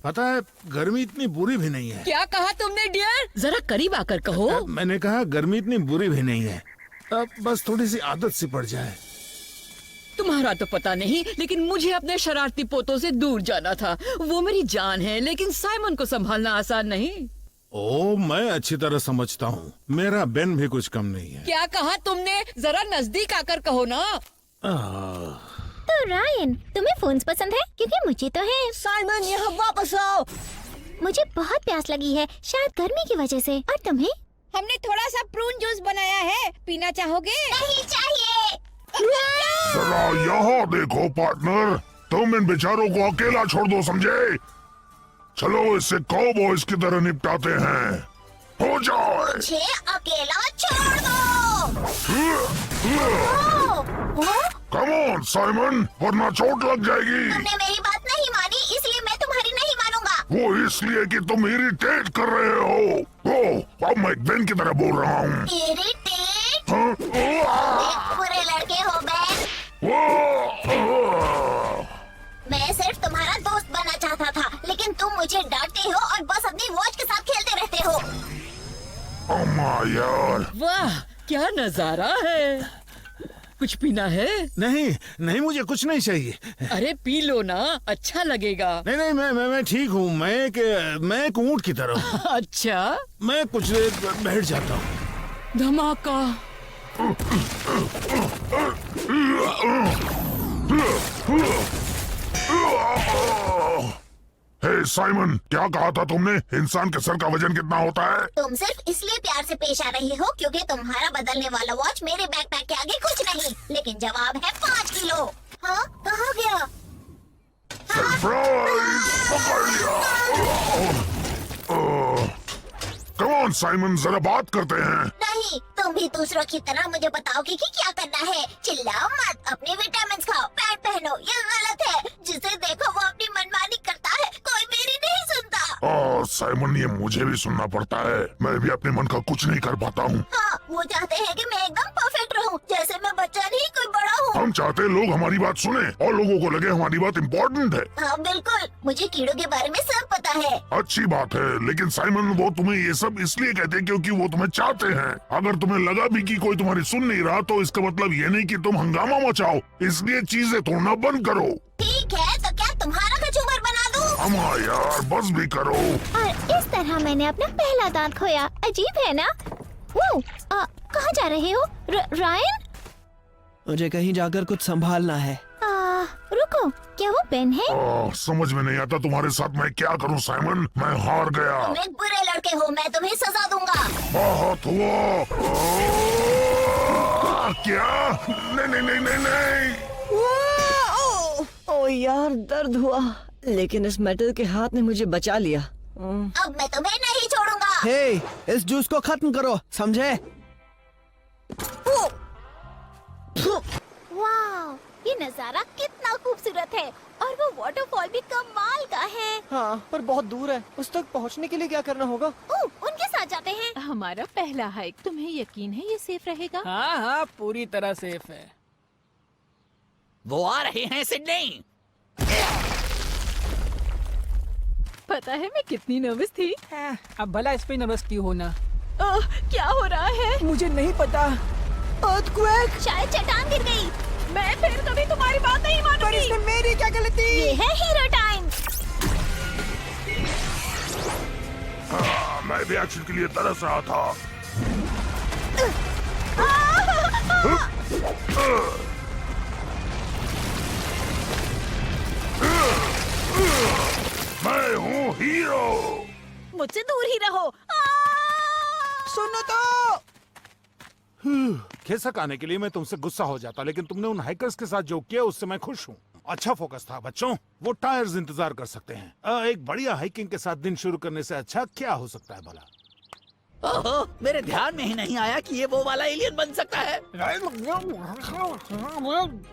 पता है गर्मी इतनी बुरी भी नहीं है। क्या कहा तुमने डियर? जरा करीब आकर कहो। मैंने कहा गर्मी इतनी बुरी भी नहीं है, अब बस थोड़ी सी आदत सी पड़ जाए। तुम्हारा तो पता नहीं, लेकिन मुझे अपने शरारती पोतों से दूर जाना था। वो मेरी जान है, लेकिन साइमन को संभालना आसान नहीं। ओ, मैं अच्छी तरह समझता हूँ, मेरा बेन भी कुछ कम नहीं है। क्या कहा तुमने? जरा नजदीक आकर कहो ना। तो रायन, तुम्हें फोन्स पसंद है? क्योंकि मुझे तो है। साइमन, यहाँ वापस आओ। मुझे बहुत प्यास लगी है, शायद गर्मी की वजह से। और तुम्हें? हमने थोड़ा सा प्रून जूस बनाया है, पीना चाहोगे? नहीं चाहिए। जरा यहाँ देखो पार्टनर, तुम इन बेचारों को अकेला छोड़ दो, समझे? चलो इसे कॉबॉयज की तरह निपटाते हैं। हो जाए। मुझे अकेला छोड़ दो। कम ऑन साइमन, वरना चोट लग जाएगी। तुमने मेरी बात नहीं मानी, इसलिए मैं तुम्हारी नहीं मानूंगा। वो इसलिए कि तुम इरिटेट कर रहे हो। ओ, अब मैं बेन की तरह बोल रहा हूँ। इरिटेट? हाँ? एक बुरे लड़के हो बेन। मैं सिर्फ तुम्हारा दोस्त बनना चाहता था, लेकिन तुम मुझे डांटते हो और बस अपनी वॉच के साथ खेलते रहते हो। अम्मा यार। वाह, क्या नजारा है। कुछ पीना है? नहीं नहीं, मुझे कुछ नहीं चाहिए। अरे पी लो ना, अच्छा लगेगा। नहीं नहीं, मैं ठीक हूँ। मैं एक ऊँट की तरह हूँ। अच्छा, मैं कुछ देर बैठ जाता हूँ। धमाका। हे साइमन, क्या कहा था तुमने? इंसान के सर का वजन कितना होता है? तुम सिर्फ इसलिए प्यार से पेश आ रही हो क्योंकि तुम्हारा बदलने वाला वॉच मेरे बैकपैक के आगे कुछ नहीं। लेकिन जवाब है 5 किलो। हाँ, कहाँ गया? सरप्राइज! पकड़ लिया। कम ऑन साइमन, जरा बात करते हैं। नहीं, तुम भी दूसरों की तरह मुझे बताओगे कि क्या करना है। चिल्लाओ मत, अपने विटामिन खाओ, पैड पहनो। ये गलत है। जिसे देखो वो अपनी मनमानी करता है, कोई मेरी नहीं सुनता। साइमन, ये मुझे भी सुनना पड़ता है। मैं भी अपने मन का कुछ नहीं कर पाता हूँ। हाँ, वो चाहते हैं कि मैं एकदम परफेक्ट रहूं, जैसे मैं बच्चा नहीं कोई बड़ा हूँ। हम चाहते हैं लोग हमारी बात सुने और लोगों को लगे हमारी बात इम्पोर्टेंट है। हाँ बिल्कुल, मुझे कीड़ों के बारे में सब पता है। अच्छी बात है, लेकिन साइमन वो तुम्हें ये सब इसलिए कहते हैं क्योंकि वो तुम्हें चाहते हैं। अगर तुम्हें लगा भी कि कोई तुम्हारी सुन नहीं रहा, तो इसका मतलब ये नहीं कि तुम हंगामा मचाओ। इसलिए चीजें तोड़ना बंद करो। ठीक है, तो क्या तुम्हारा कचूमर बना दूं? अम्मा यार, बस भी करो। और इस तरह मैंने अपना पहला दांत खोया। अजीब है ना? कहाँ जा रहे हो रायन? मुझे कहीं जाकर कुछ संभालना है। रुको, क्या वो बेन है? समझ में नहीं आता तुम्हारे साथ मैं क्या करूं साइमन। मैं हार गया। तुम एक बुरे लड़के हो, मैं तुम्हें सजा दूंगा। बहुत हुआ। क्या? नहीं नहीं नहीं नहीं नहीं। ओ यार, दर्द हुआ, लेकिन इस मेटल के हाथ ने मुझे बचा लिया। अब मैं तुम्हें नहीं छोड़ूंगा। हे, इस जूस को खत्म करो, समझे? वाह, ये नजारा कितना खूबसूरत है और वो वाटरफॉल भी कमाल का है। हाँ, पर बहुत दूर है। उस तक पहुँचने के लिए क्या करना होगा? उनके साथ जाते हैं। हमारा पहला हाइक, तुम्हें यकीन है ये सेफ रहेगा? हाँ हाँ, पूरी तरह सेफ है। वो आ रहे हैं सिडनी। पता है मैं कितनी नर्वस थी। अब भला इस पे नर्वस क्यों होना? क्या हो रहा है? मुझे नहीं पता। अर्थक्वेक! शायद चट्टान गिर गई। मैं फिर कभी तुम्हारी बात नहीं पर मानूंगी। इसमें मेरी क्या गलती? ये है हीरो टाइम। मैं भी एक्शन के लिए तरस रहा था। मैं हूँ हीरो। मुझसे दूर ही रहो। सुनो तो। खिसक आने के लिए मैं तुमसे गुस्सा हो जाता, लेकिन तुमने उन हाइकर्स के साथ जो किया उससे मैं खुश हूँ। अच्छा फोकस था बच्चों। वो टायर्स इंतजार कर सकते हैं। एक बढ़िया हाइकिंग के साथ दिन शुरू करने से अच्छा क्या हो सकता है भला? ओहो, मेरे ध्यान में ही नहीं आया कि ये वो वाला एलियन बन सकता है।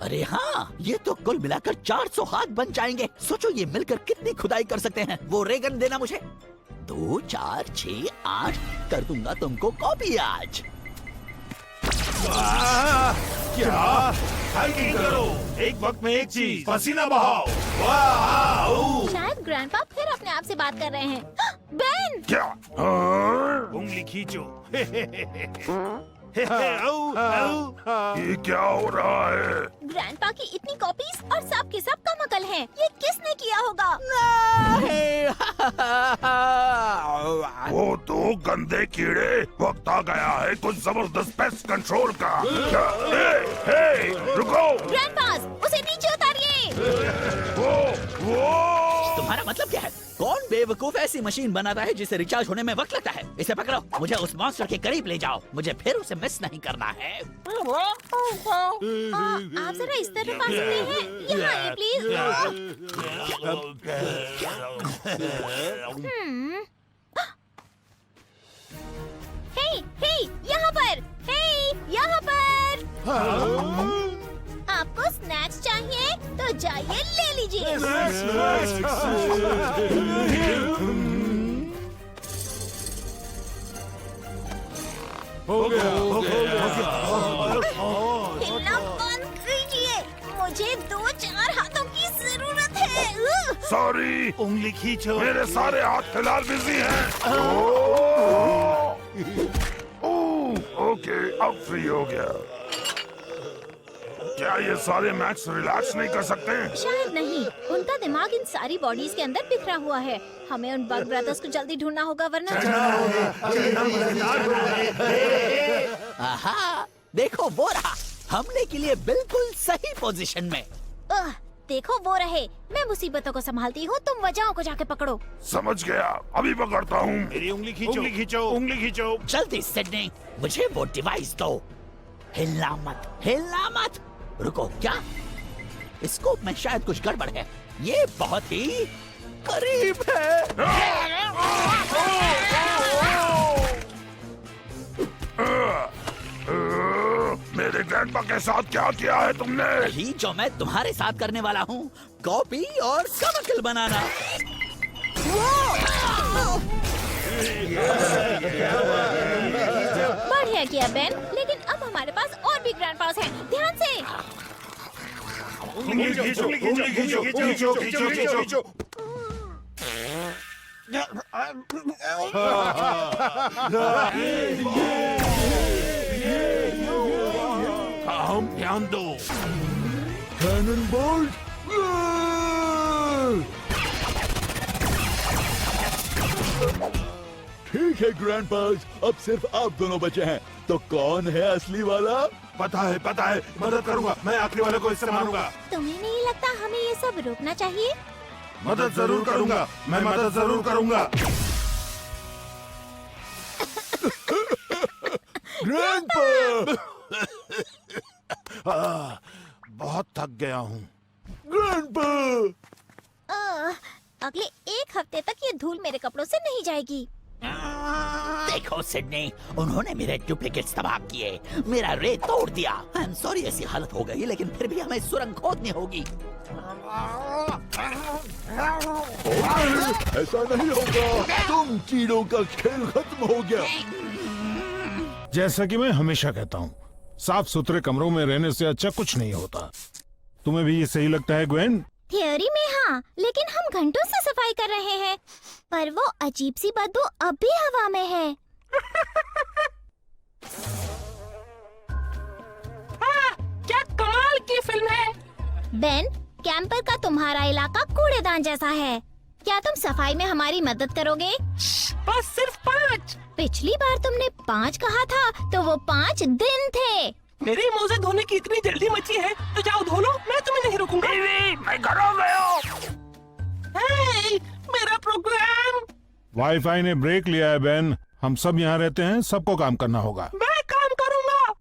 अरे हाँ, ये तो कुल मिलाकर 400 हाथ बन जाएंगे। सोचो ये मिलकर कितनी खुदाई कर सकते हैं। वो रेगन देना मुझे। 2, 4, 6, 8 कर दूंगा तुमको कॉपी आज। क्या? हाइकिंग करो, एक वक्त में एक चीज, पसीना बहाओ। वाह! शायद ग्रैंडपा फिर अपने आप से बात कर रहे हैं। बेन! क्या? उंगली खींचो। ये क्या हो रहा है? ग्रैंडपा की इतनी कॉपीज और सब के सब कमकल हैं। ये किसने किया होगा? वो तो गंदे कीड़े। वक्त आ गया है कुछ जबरदस्त पेस्ट कंट्रोल का। क्या? हे, रुको! ग्रैंडपास, उसे नीचे उतारिए। वो तुम्हारा मतलब क्या है? कौन बेवकूफ ऐसी मशीन बनाता है जिसे रिचार्ज होने में वक्त लगता है? इसे पकड़ो, मुझे उस मॉन्स्टर के करीब ले जाओ। मुझे फिर उसे मिस नहीं करना है। आप जरा इस तरफ आ सकते हैं? यहाँ आइए प्लीज। हे, यहाँ पर! हे, यहाँ पर! आपको स्नैक्स चाहिए तो जाइए ले लीजिए। हिलना बंद कीजिए। मुझे 2-4 हाथों की जरूरत है। सॉरी, उंगली खींचो। मेरे सारे हाथ फिलहाल बिजी हैं। ओके, अब फ्री हो गया। क्या ये सारे मैक्स रिलैक्स नहीं कर सकते? शायद नहीं, उनका दिमाग इन सारी बॉडीज के अंदर बिखरा हुआ है। हमें उन बग ब्रदर्स को जल्दी ढूंढना होगा वरना। आहा, देखो वो रहा। हमले के लिए बिल्कुल सही पोजीशन में। देखो वो रहे। मैं मुसीबतों को संभालती हूँ, तुम वजहों को जाके पकड़ो। समझ गया, अभी पकड़ता हूँ। मेरी उंगली खींचो। उंगली खींचो। उंगली खींचो। जल्दी सिडनी, मुझे वो डिवाइस दो। हिलना मत, हिलना मत। रुको, क्या? स्कोप में शायद कुछ गड़बड़ है। ये बहुत ही करीब है। मेरे ग्रैंडपा के साथ क्या किया है तुमने? यही जो मैं तुम्हारे साथ करने वाला हूँ, कॉपी और कमकल बनाना। बढ़िया किया बेन, लेकिन अब हमारे पास और भी ग्रैंडपास हैं। ध्यान से। उंगली खींचो। उंगली खींचो। खींचो, खींचो, खींचो। हम ध्यान दो। Cannonbolt. ठीक है ग्रैंडपास, अब सिर्फ आप दोनों बचे हैं। तो कौन है असली वाला? पता है, पता है। मदद करूंगा। मैं आखिरी वाले को इससे मारूंगा। तुम्हें नहीं लगता हमें ये सब रोकना चाहिए? मदद जरूर करूंगा। मैं मदद जरूर करूंगा। ग्रैंडपा! बहुत थक गया हूँ। ग्रैंडपा! अगले 1 हफ्ते तक ये धूल मेरे कपड़ों से नहीं जाएगी। देखो सिडनी, उन्होंने मेरे डुप्लीकेट्स तबाह किए, मेरा रे तोड़ दिया। आई एम सॉरी ऐसी हालत हो गई, लेकिन फिर भी हमें सुरंग खोदनी होगी। ऐसा नहीं होगा। तुम कीड़ों का खेल खत्म हो गया। जैसा कि मैं हमेशा कहता हूँ, साफ सुथरे कमरों में रहने से अच्छा कुछ नहीं होता। तुम्हें भी ये सही लगता है ग्वेन? थियोरी में हाँ, लेकिन हम घंटों से सफाई कर रहे हैं, पर वो अजीब सी बदबू अब भी हवा में है। क्या कमाल की फिल्म है। बेन, कैंपर का तुम्हारा इलाका कूड़ेदान जैसा है। क्या तुम सफाई में हमारी मदद करोगे? बस सिर्फ 5। पिछली बार तुमने 5 कहा था, तो वो 5 दिन थे। मेरे मुंह से धोने की इतनी जल्दी मची है तो जाओ धो लो, मैं तुम्हें नहीं रोकूंगा। मैं घरों में हूँ। हे, मेरा प्रोग्राम। वाईफाई ने ब्रेक लिया है बेन। हम सब यहाँ रहते हैं, सबको काम करना होगा। मैं काम करूंगा।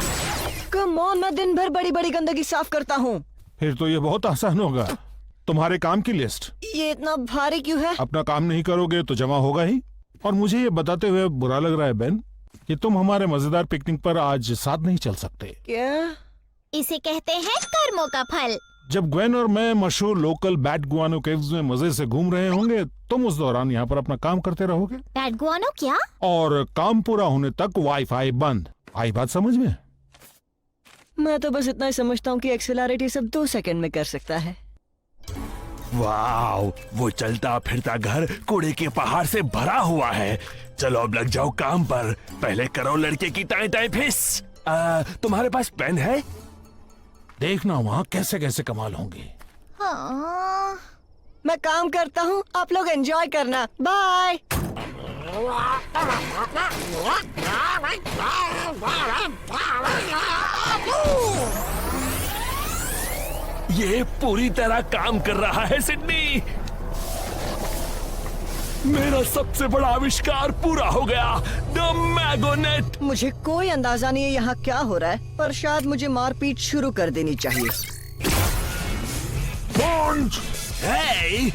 कम ऑन, मैं दिन भर बड़ी बड़ी गंदगी साफ करता हूँ। फिर तो ये बहुत आसान होगा। तुम्हारे काम की लिस्ट। ये इतना भारी क्यों है? अपना काम नहीं करोगे तो जमा होगा ही। और मुझे ये बताते हुए बुरा लग रहा है बेन कि तुम हमारे मजेदार पिकनिक पर आज साथ नहीं चल सकते। क्या? इसे कहते हैं कर्मों का फल। जब ग्वेन और मैं मशहूर लोकल बैट गुआनो केव्स में मजे से घूम रहे होंगे, तुम उस दौरान यहाँ पर अपना काम करते रहोगे। बैट गुआनो क्या? और काम पूरा होने तक वाईफाई बंद। आई बात समझ में? मैं तो बस इतना ही समझता हूँ कि एक्सेलरेटर सब 2 सेकंड में कर सकता है। वाओ, वो चलता फिरता घर कूड़े के पहाड़ से भरा हुआ है। चलो अब लग जाओ काम पर। पहले करो लड़के की टाई टाई फिस। तुम्हारे पास पेन है? देखना वहाँ कैसे कैसे कमाल होंगे। हाँ, मैं काम करता हूँ, आप लोग एंजॉय करना। बाय। ये पूरी तरह काम कर रहा है सिडनी। मेरा सबसे बड़ा आविष्कार पूरा हो गया, द मैगोनेट। मुझे कोई अंदाजा नहीं है यहाँ क्या हो रहा है, पर शायद मुझे मारपीट शुरू कर देनी चाहिए। पंच! हे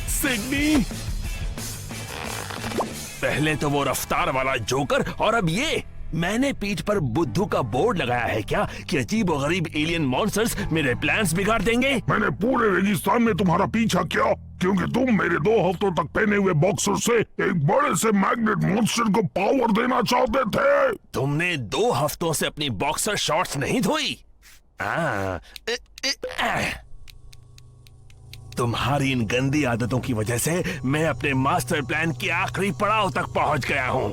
सिडनी, पहले तो वो रफ्तार वाला जोकर और अब ये। मैंने पीठ पर बुद्धू का बोर्ड लगाया है क्या कि अजीब और गरीब एलियन मॉन्स्टर्स मेरे प्लान्स बिगाड़ देंगे। मैंने पूरे रेगिस्तान में तुम्हारा पीछा किया क्योंकि तुम मेरे 2 हफ्तों तक पहने हुए बॉक्सर से एक बड़े से मैग्नेट मॉन्स्टर को पावर देना चाहते थे। तुमने 2 हफ्तों से अपनी बॉक्सर शॉर्ट्स नहीं धोई? तुम्हारी इन गंदी आदतों की वजह से मैं अपने मास्टर प्लान के आखिरी पड़ाव तक पहुंच गया हूं।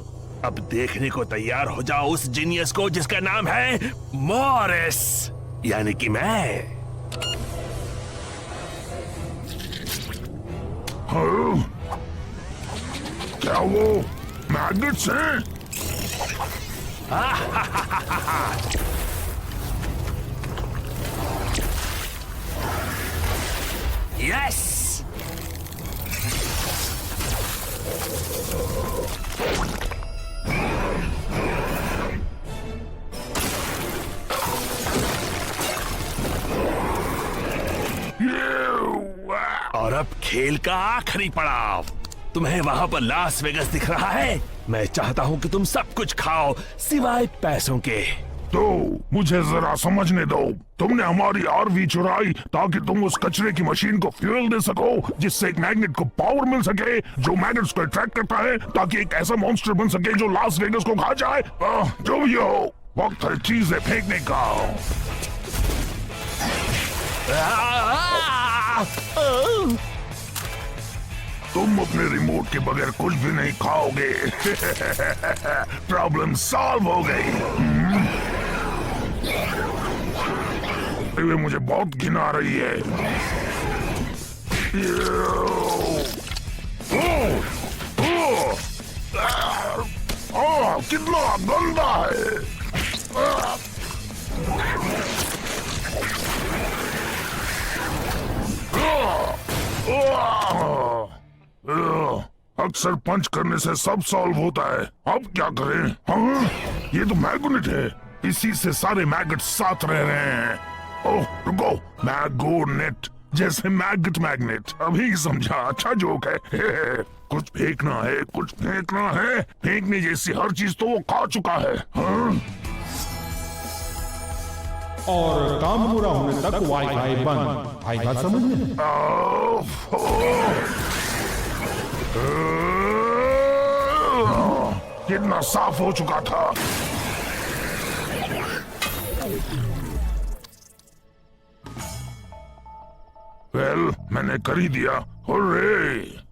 अब देखने को तैयार हो जाओ उस जीनियस को जिसका नाम है मॉरिस, यानी कि मैं। हाँ? क्या वो मैग्नेट्स हैं? यस, और अब खेल का आखिरी पड़ाव। तुम्हें वहां पर लास वेगस दिख रहा है? मैं चाहता हूं कि तुम सब कुछ खाओ सिवाय पैसों के। तो मुझे जरा समझने दो, तुमने हमारी आरवी चुराई ताकि तुम उस कचरे की मशीन को फ्यूल दे सको जिससे एक मैग्नेट को पावर मिल सके जो मैग्नेट्स को अट्रैक्ट करता है ताकि एक ऐसा मॉन्स्टर बन सके जो लास वेगस को खा जाए। जो भी हो, वक्त है चीजें फेंकने का। तुम अपने रिमोट के बगैर कुछ भी नहीं खाओगे। प्रॉब्लम सॉल्व हो गई। मुझे बहुत घिन आ रही है। कितना गंदा है। अक्सर पंच करने से सब सॉल्व होता है। अब क्या करें? हाँ? ये तो मैग्नेट है, इसी से सारे मैग्नेट साथ रह रहे हैं। ओह रुको, मैगोनेट जैसे मैग्नेट मैग्नेट, अभी समझा। अच्छा जोक है। कुछ फेंकना है, कुछ फेंकना है। फेंकने जैसी हर चीज तो वो खा चुका है। हाँ? और काम पूरा होने तक वाईफाई बंद। आई बात समझ में? कितना साफ हो चुका था। वेल, मैंने कर ही दिया। हुर्रे!